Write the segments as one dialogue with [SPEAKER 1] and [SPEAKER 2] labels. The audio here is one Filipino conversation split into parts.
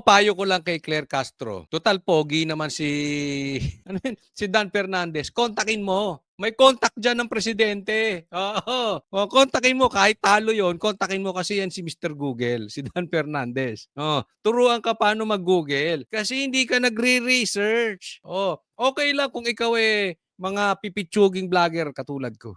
[SPEAKER 1] Payo ko lang kay Claire Castro. Total pogi naman si si Dan Fernandez. Kontakin mo. May contact dyan ng presidente. Oo. O, kontakin mo. Kahit talo yon, kontakin mo kasi yan si Mr. Google, si Dan Fernandez. Oh, turuan ka paano mag-Google. Kasi hindi ka nagre-research. Oh, okay lang kung ikaw mga pipitsuging vlogger katulad ko.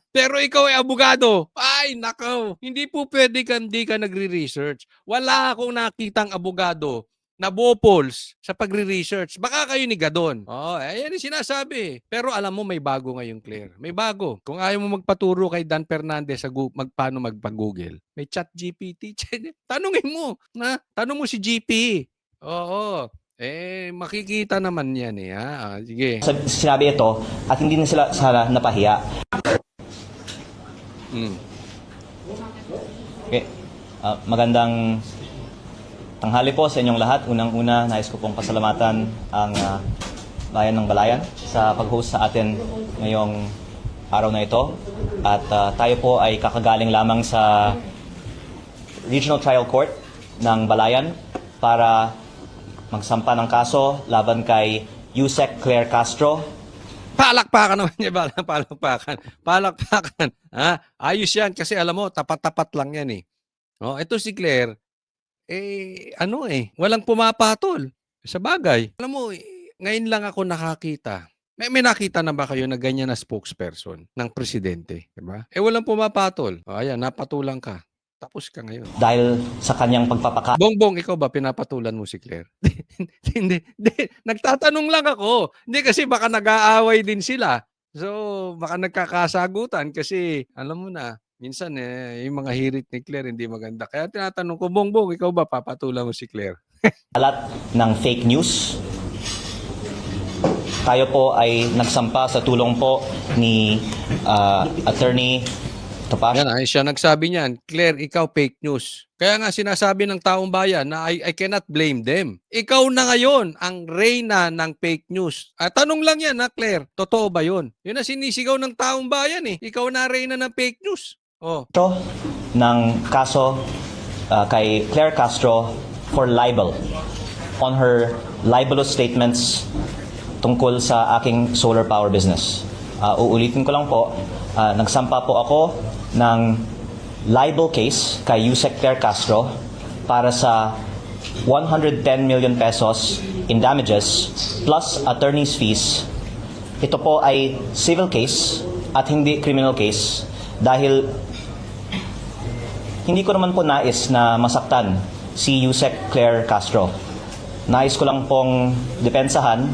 [SPEAKER 1] Pero ikaw ay abogado. Ay, nakaw. Hindi po pwede hindi ka nagre-research. Wala akong nakitang abogado na bopols sa pagre-research. Baka kayo ni Gadon. Oh, ayan yung sinasabi. Pero alam mo, may bago ngayon, Claire. May bago. Kung ayaw mo magpaturo kay Dan Fernandez sa paano magpag-Google, may chat GPT. Tanungin mo. Tanong mo si GP. Oo. Makikita naman yan ha. Sige.
[SPEAKER 2] Sinabi ito at hindi na sila sana napahiya. Okay. Magandang tanghali po sa inyong lahat. Unang-una, nais ko pong pasalamatan ang Bayan ng Balayan sa pag-host sa atin ngayong araw na ito. At tayo po ay kakagaling lamang sa Regional Trial Court ng Balayan para magsampa ng kaso laban kay Yusek Claire Castro.
[SPEAKER 1] Palakpakan naman niya, palakpakan. Ha? Ayos yan kasi alam mo, tapat-tapat lang yan Oh, ito si Claire, walang pumapatol sa bagay. Alam mo, ngayon lang ako nakakita. May nakita na ba kayo na ganyan na spokesperson ng presidente? Diba? Walang pumapatol. O, ayan, napatulang ka. Tapos ka ngayon.
[SPEAKER 2] Dahil sa kanyang pagpapaka...
[SPEAKER 1] Bongbong, ikaw ba pinapatulan mo si Claire? Hindi. Nagtatanong lang ako. Hindi kasi baka nag-aaway din sila. So, baka nagkakasagutan kasi alam mo na, minsan yung mga hirit ni Claire hindi maganda. Kaya tinatanong ko, Bongbong, ikaw ba papatulan mo si Claire?
[SPEAKER 2] Alat ng fake news. Tayo po ay nagsampa sa tulong po ni Attorney Topacio.
[SPEAKER 1] Yan, siya nagsabi niyan, Claire, ikaw fake news. Kaya nga sinasabi ng taong bayan na I cannot blame them. Ikaw na ngayon ang reyna ng fake news. Tanong lang yan Claire, totoo ba yun? Yun na sinisigaw ng taong bayan Ikaw na reyna ng fake news. Oh.
[SPEAKER 2] Ng kaso kay Claire Castro for libel on her libelous statements tungkol sa aking solar power business. Uulitin ko lang po, nagsampa po ako ng libel case kay Yusek Claire Castro para sa 110 million pesos in damages plus attorney's fees. Ito po ay civil case at hindi criminal case dahil hindi ko naman po nais na masaktan si Yusek Claire Castro. Nais ko lang pong depensahan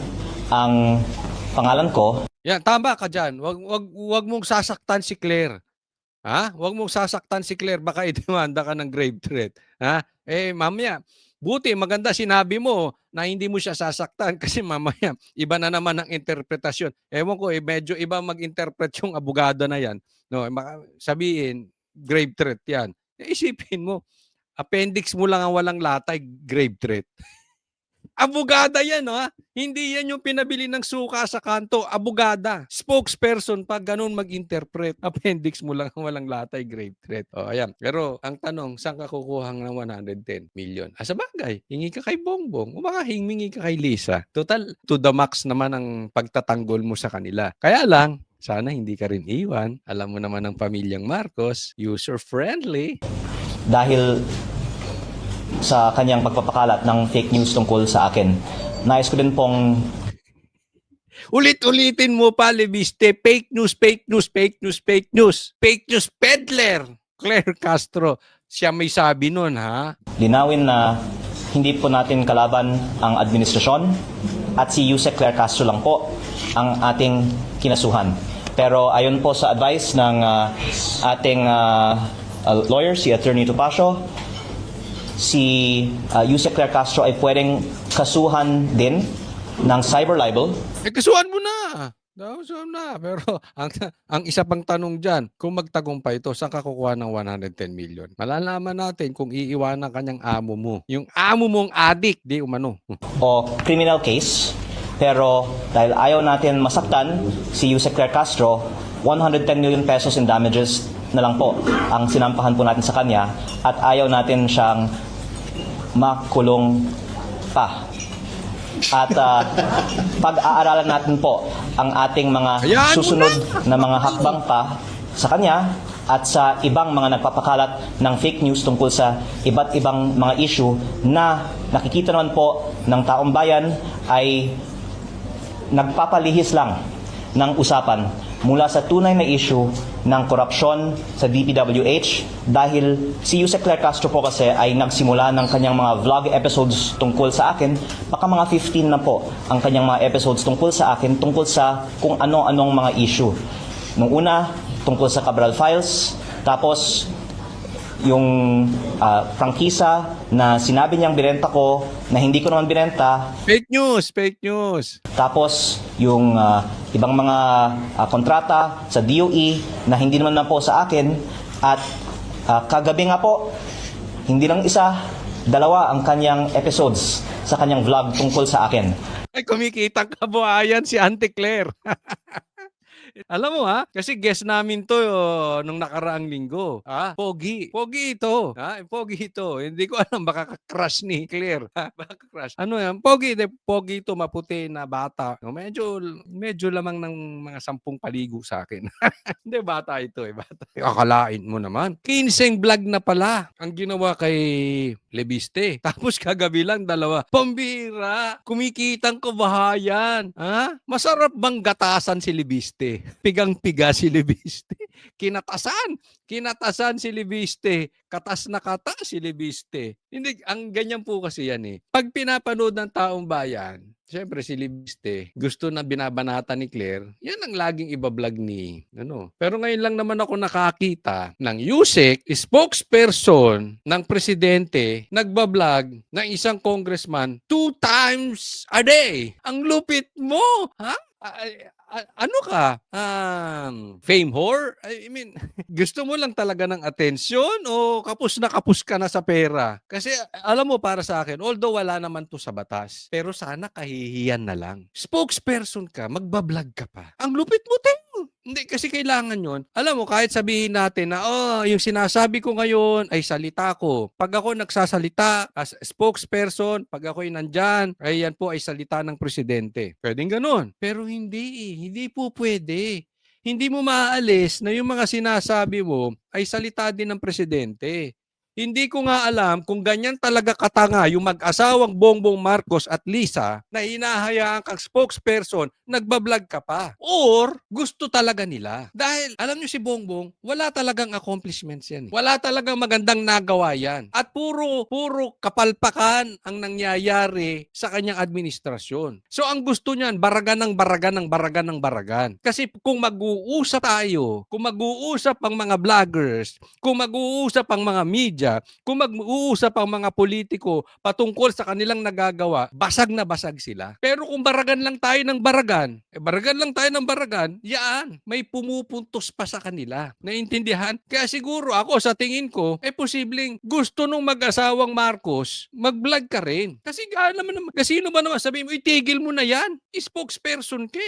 [SPEAKER 2] ang pangalan ko.
[SPEAKER 1] Yan, tama ka dyan. Wag mong sasaktan si Claire. Ha? Wag mong sasaktan si Claire, baka idemanda ka ng grave threat. Ha? Mamaya, buti maganda sinabi mo na hindi mo siya sasaktan kasi mamaya iba na naman ang interpretasyon. Ewan ko medyo iba mag-interpret yung abogado na yan. No, sabihin grave threat yan. Isipin mo, appendix mo lang ang walang latay, grave threat. Abogada yan, Hindi yan yung pinabili ng suka sa kanto. Abogada. Spokesperson, pag ganun mag-interpret. Appendix mo lang ang walang latay, grave threat. Ayan. Pero ang tanong, saan ka kukuha ng 110 million? Sa bagay, hingi ka kay Bongbong. O baka hingi ka kay Lisa. Total, to the max naman ang pagtatanggol mo sa kanila. Kaya lang, sana hindi ka rin iwan. Alam mo naman ang pamilyang Marcos, user-friendly.
[SPEAKER 2] Dahil sa kanyang pagpapakalat ng fake news tungkol sa akin. Nais ko din pong...
[SPEAKER 1] Ulit-ulitin mo pa, Leviste. Fake news, fake news, fake news, fake news. Fake news peddler. Claire Castro. Siya may sabi nun, ha?
[SPEAKER 2] Linawin na hindi po natin kalaban ang administrasyon at si Yusek Claire Castro lang po ang ating kinasuhan. Pero ayon po sa advice ng ating lawyer, si Attorney Topacio, si Yusek Claire Castro ay pwedeng kasuhan din ng cyber libel.
[SPEAKER 1] Kasuhan mo na. Kasuhan na. Pero ang isa pang tanong dyan, kung magtagumpay ito, saan ka kukuha ng 110 million? Malalaman natin kung iiwanan kanyang amo mo. Yung amo mong adik, di umano.
[SPEAKER 2] O criminal case. Pero dahil ayaw natin masaktan si Yusek Claire Castro, 110 million pesos in damages na lang po ang sinampahan po natin sa kanya at ayaw natin siyang makulong pa. At pag-aaralan natin po ang ating mga
[SPEAKER 1] Hayaan mo
[SPEAKER 2] susunod na mga hakbang pa sa kanya at sa ibang mga nagpapakalat ng fake news tungkol sa iba't ibang mga issue na nakikita naman po ng taong bayan ay nagpapalihis lang ng usapan mula sa tunay na issue ng korupsyon sa DPWH dahil si Yusek Claire Castro po kasi ay nagsimula ng kanyang mga vlog episodes tungkol sa akin, baka mga 15 na po ang kanyang mga episodes tungkol sa akin, tungkol sa kung ano-anong mga issue. Nung una, tungkol sa Cabral Files, tapos yung prangkisa na sinabi niyang binenta ko na hindi ko naman binenta,
[SPEAKER 1] Fake news, fake news.
[SPEAKER 2] tapos yung ibang mga kontrata sa DOE na hindi naman na po sa akin, at kagabi nga po, hindi lang isa, dalawa ang kanyang episodes sa kanyang vlog tungkol sa akin.
[SPEAKER 1] Ay, kumikita kabuhayan si Auntie Claire. Alam mo kasi guest namin to nung nakaraang linggo. Pogi. Pogi ito. Pogi ito. Hindi ko alam, baka crush ni Claire. Baka crush. Ano yan? Pogi. Pogi ito, maputi na bata. Medyo lamang ng mga 10 paligo sa akin. Hindi, bata ito bata. Akalain mo naman. 15 vlog na pala ang ginawa kay Lebiste. Tapos kagabi lang 2. Pambira. Kumikitang kabahayan. Masarap bang gatasan si Lebiste? Pigang-piga si Lebiste. Kinatasan si Lebiste. Katas na katas si Lebiste. Hindi, ang ganyan po kasi yan Pag pinapanood ng taong bayan, siyempre si Lebiste, gusto na binabanata ni Claire, yan ang laging ibablog ni Pero ngayon lang naman ako nakakita ng Yusek, spokesperson ng presidente, nagbablog ng isang congressman 2 times a day. Ang lupit mo! Ano ka? Fame whore? I mean, gusto mo lang talaga ng atensyon o kapus na kapus ka na sa pera? Kasi alam mo, para sa akin, although wala naman to sa batas, pero sana kahihiyan na lang. Spokesperson ka, magbablog ka pa. Ang lupit mo, Teo. Hindi, kasi kailangan yon. Alam mo, kahit sabihin natin na, yung sinasabi ko ngayon ay salita ko. Pag ako nagsasalita as spokesperson, pag ako'y nandyan, ay yan po ay salita ng presidente. Pwedeng ganun. Pero hindi po pwede. Hindi mo maaalis na yung mga sinasabi mo ay salita din ng presidente. Hindi ko nga alam kung ganyan talaga katanga yung mag-asawang Bongbong Marcos at Lisa na hinahayaan kang spokesperson, nagbablog ka pa. Or gusto talaga nila. Dahil alam nyo si Bongbong, wala talagang accomplishments yan. Wala talagang magandang nagawa yan. At puro kapalpakan ang nangyayari sa kanyang administrasyon. So ang gusto niyan, baragan ng baragan ng baragan ng baragan. Kasi kung mag-uusap tayo, kung mag-uusap ang mga vloggers, kung mag-uusap ang mga media, kung mag-uusap ang mga politiko patungkol sa kanilang nagagawa, basag na basag sila. Pero kung baragan lang tayo ng baragan, yan, may pumupuntos pa sa kanila. Naintindihan? Kaya siguro ako, sa tingin ko, posibleng gusto nung mag-asawang Marcos, mag-vlog ka rin. Kasi sino ba naman sabihin mo, itigil mo na yan. Spokesperson ka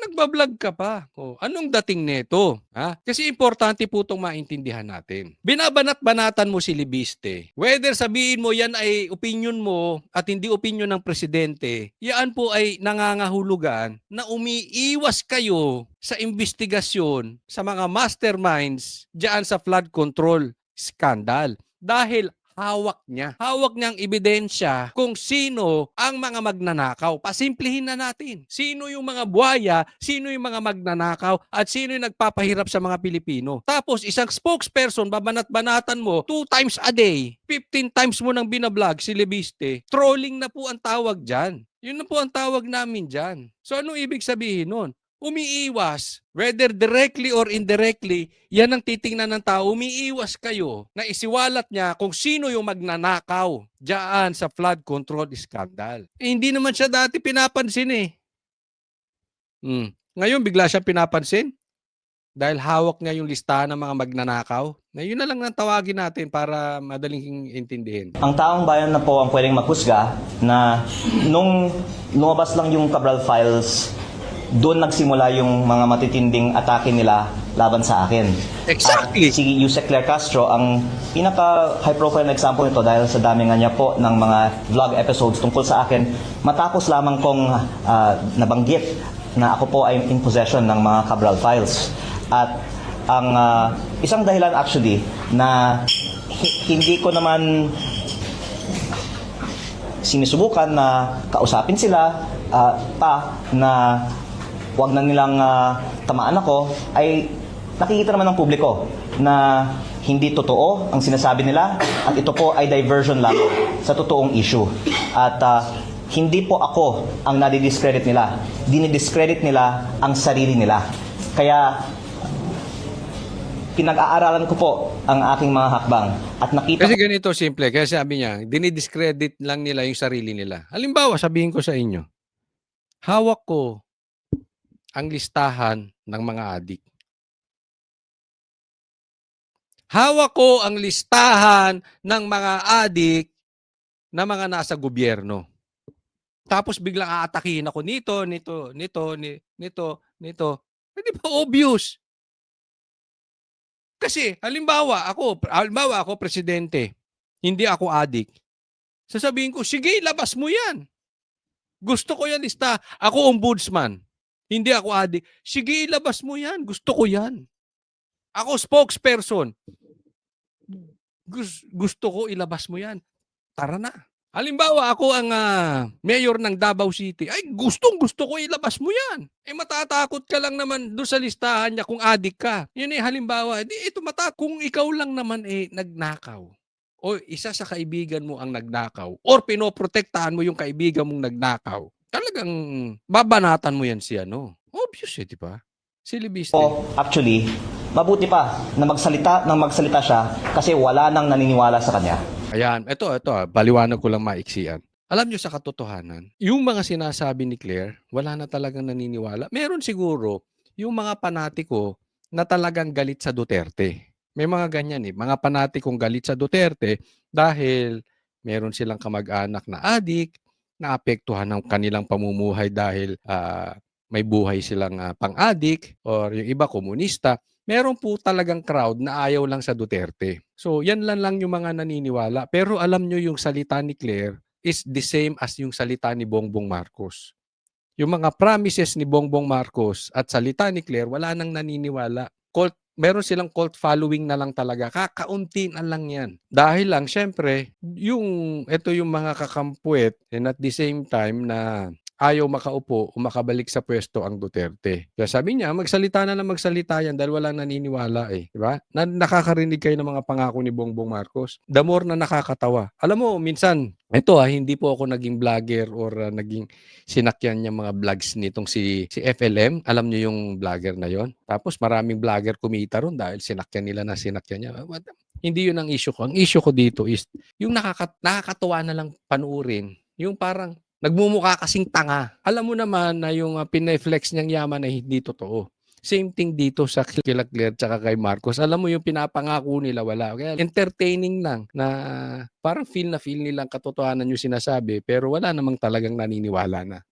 [SPEAKER 1] nagbablog ka pa. Anong dating neto? Kasi importante po itong maintindihan natin. Binabanat-banatan mo si Lebiste. Whether sabihin mo yan ay opinion mo at hindi opinion ng presidente, yan po ay nangangahulugan na umiiwas kayo sa investigasyon sa mga masterminds diyan sa flood control scandal. Dahil hawak niya ang ebidensya kung sino ang mga magnanakaw. Pasimplihin na natin. Sino yung mga buhaya, sino yung mga magnanakaw, at sino yung nagpapahirap sa mga Pilipino. Tapos isang spokesperson, babanat-banatan mo 2 times a day, 15 times mo nang binablog si Lebiste. Trolling na po ang tawag dyan. Yun na po ang tawag namin dyan. So anong ibig sabihin nun? Umiiwas, whether directly or indirectly, yan ang titingnan ng tao. Umiiwas kayo na isiwalat niya kung sino yung magnanakaw diyan sa flood control scandal. Hindi naman siya dati pinapansin Ngayon, bigla siya pinapansin dahil hawak niya yung listahan ng mga magnanakaw. Na yun na lang ang tawagin natin para madaling intindihin.
[SPEAKER 2] Ang taong bayan na po ang pwedeng maghusga na nung lumabas lang yung Cabral Files, doon nagsimula yung mga matitinding atake nila laban sa akin.
[SPEAKER 1] Exactly.
[SPEAKER 2] At si Yusek Claire Castro, ang pinaka-high profile na example nito dahil sa dami nga niya po ng mga vlog episodes tungkol sa akin, matapos lamang kong nabanggit na ako po ay in possession ng mga Cabral files. At ang isang dahilan actually na hindi ko naman sinusubukan na kausapin sila na wag na nilang tamaan ako, ay nakikita naman ng publiko na hindi totoo ang sinasabi nila at ito po ay diversion lang sa totoong issue. At hindi po ako ang nadi-discredit nila. Dinidiscredit nila ang sarili nila. Kaya pinag-aaralan ko po ang aking mga hakbang at nakita
[SPEAKER 1] Kasi ganito simple. Kaya sabi niya, dinidiscredit lang nila yung sarili nila. Halimbawa, sabihin ko sa inyo, hawak ko ang listahan ng mga adik. Hawak ko ang listahan ng mga adik na mga nasa gobyerno. Tapos biglang aatakihin ako nito. Hindi ba obvious? Kasi halimbawa ako presidente, hindi ako adik. Sasabihin ko, sige, labas mo yan. Gusto ko yan lista. Ako ombudsman. Hindi ako adik. Sige, ilabas mo yan. Gusto ko yan. Ako spokesperson. Gusto ko ilabas mo yan. Tara na. Halimbawa, ako ang mayor ng Davao City. Ay, gusto ko ilabas mo yan. Eh, matatakot ka lang naman doon sa listahan niya kung adik ka. Yun halimbawa. Ito kung ikaw lang naman nagnakaw. O isa sa kaibigan mo ang nagnakaw. Or pinoprotektahan mo yung kaibigan mong nagnakaw. Talagang babanatan mo yan siya, no? Obvious di ba? Silibiste.
[SPEAKER 2] actually, mabuti pa na magsalita siya kasi wala nang naniniwala sa kanya.
[SPEAKER 1] Ayan, ito, paliwanag ko lang maiksian. Alam nyo sa katotohanan, yung mga sinasabi ni Claire, wala na talagang naniniwala. Meron siguro yung mga panatiko na talagang galit sa Duterte. May mga ganyan mga panatikong galit sa Duterte dahil meron silang kamag-anak na adik, naapektuhan ng kanilang pamumuhay dahil may buhay silang pang-adik or yung iba komunista. Meron po talagang crowd na ayaw lang sa Duterte. So, yan lang yung mga naniniwala. Pero alam nyo yung salita ni Claire is the same as yung salita ni Bongbong Marcos. Yung mga promises ni Bongbong Marcos at salita ni Claire, wala nang naniniwala. Meron silang cult following na lang talaga. Kakaunti na lang yan. Dahil lang, syempre, ito yung mga kakampuet and at the same time na ayaw makaupo o makabalik sa pwesto ang Duterte. Kaya sabi niya, magsalita na magsalita yan dahil walang naniniwala Diba? Nakakarinig kayo ng mga pangako ni Bongbong Marcos. The more na nakakatawa. Alam mo, minsan, ito hindi po ako naging vlogger or naging sinakyan niya mga vlogs nitong si FLM. Alam niyo yung vlogger na yon. Tapos maraming vlogger kumita ron dahil sinakyan niya. Hindi yun ang issue ko. Ang issue ko dito is yung nakakatawa na lang panuurin. Yung parang nagmumukha kasing tanga. Alam mo naman na yung pineflex niyang yaman ay hindi totoo. Same thing dito sa kila Claire tsaka kay Marcos. Alam mo yung pinapangako nila, wala. Kaya entertaining lang na parang feel nilang katotohanan yung sinasabi pero wala namang talagang naniniwala na.